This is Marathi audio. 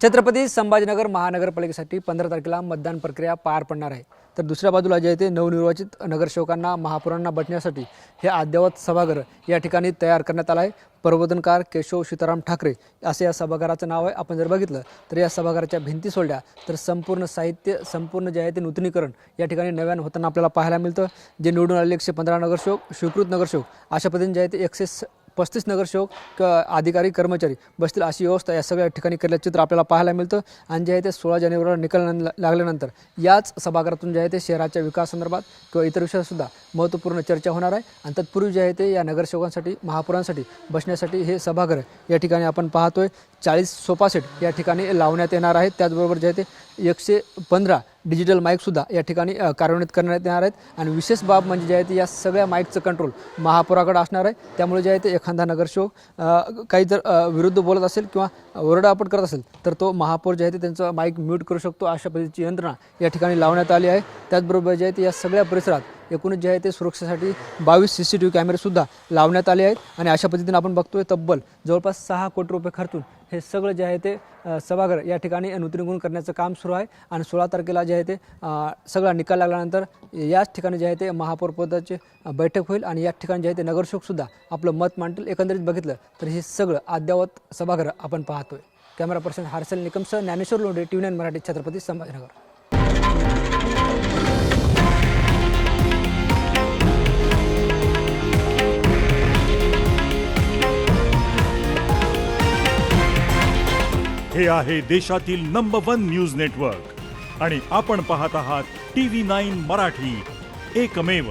छत्रपती संभाजीनगर महानगरपालिकेसाठी 15 तारखेला मतदान प्रक्रिया पार पडणार आहे। तर दुसऱ्या बाजूला जे आहे ते नवनिर्वाचित नगरसेवकांना महापौरांना बसण्यासाठी हे अद्ययावत सभागृह या ठिकाणी तयार करण्यात आलं आहे। प्रबोधनकार केशव सीताराम ठाकरे असे या सभागृहाचं नाव आहे। आपण जर बघितलं तर या सभागृहाच्या भिंती सोडल्या तर संपूर्ण साहित्य संपूर्ण जे आहे ते नूतनीकरण या ठिकाणी नव्यानं होताना आपल्याला पाहायला मिळतं। जे निवडून आलेले 115 नगरसेवक स्वीकृत नगरसेवक अशा पद्धतीने जे आहे ते 135 नगरसेवक अधिकारी कर्मचारी बसतील अशी व्यवस्था या सगळ्या ठिकाणी केल्याचं चित्र आपल्याला पाहायला मिळतं। आणि जे आहे ते 16 जानेवारीला निकाल लागल्यानंतर याच सभागृहातून जे आहे ते शहराच्या विकासासंदर्भात किंवा इतर विषयासुद्धा महत्त्वपूर्ण चर्चा होणार आहे। आणि तत्पूर्वी जे आहे ते या नगरसेवकांसाठी महापौरांसाठी बसण्यासाठी हे सभागृह या ठिकाणी आपण पाहतोय 40 सोफा सेट या ठिकाणी लावण्यात येणार आहेत। त्याचबरोबर जे आहे ते 115 डिजिटल माईकसुद्धा या ठिकाणी कार्यान्वित करण्यात येणार आहेत। आणि विशेष बाब म्हणजे जे आहे ते या सगळ्या माईकचं कंट्रोल महापौराकडे असणार आहे। त्यामुळे जे आहे ते एखादा नगरसेवक काही जर विरुद्ध बोलत असेल किंवा ओरडाआपट करत असेल तर तो महापौर जे आहे ते त्यांचं माईक म्यूट करू शकतो। अशा पद्धतीची यंत्रणा या ठिकाणी लावण्यात आली आहे। त्याचबरोबर जे आहे ते या सगळ्या परिसरात एकूणच जे आहे ते सुरक्षेसाठी 22 CCTV कॅमेरेसुद्धा लावण्यात आले आहेत। आणि अशा पद्धतीने आपण बघतोय तब्बल जवळपास 6 कोटी रुपये खर्चून हे सगळं जे आहे ते सभागृह या ठिकाणी नूतनीकरण करण्याचं काम सुरू आहे। आणि 16 तारखेला जे आहे ते सगळा निकाल लागल्यानंतर याच ठिकाणी जे आहे ते महापौर पदाची बैठक होईल आणि याच ठिकाणी जे आहे ते नगरसेवकसुद्धा आपलं मत मांडतील। एकंदरीत बघितलं तर हे सगळं अद्ययावत सभागृह आपण पाहतोय। कॅमेरा पर्सन हर्षल निकमसह ज्ञानेश्वर लोंढे, TV9 मराठी, छत्रपती संभाजीनगर। हे आहे देशातील नंबर 1 न्यूज नेटवर्क आणि आपण पाहत आहात TV9 मराठी, एकमेव।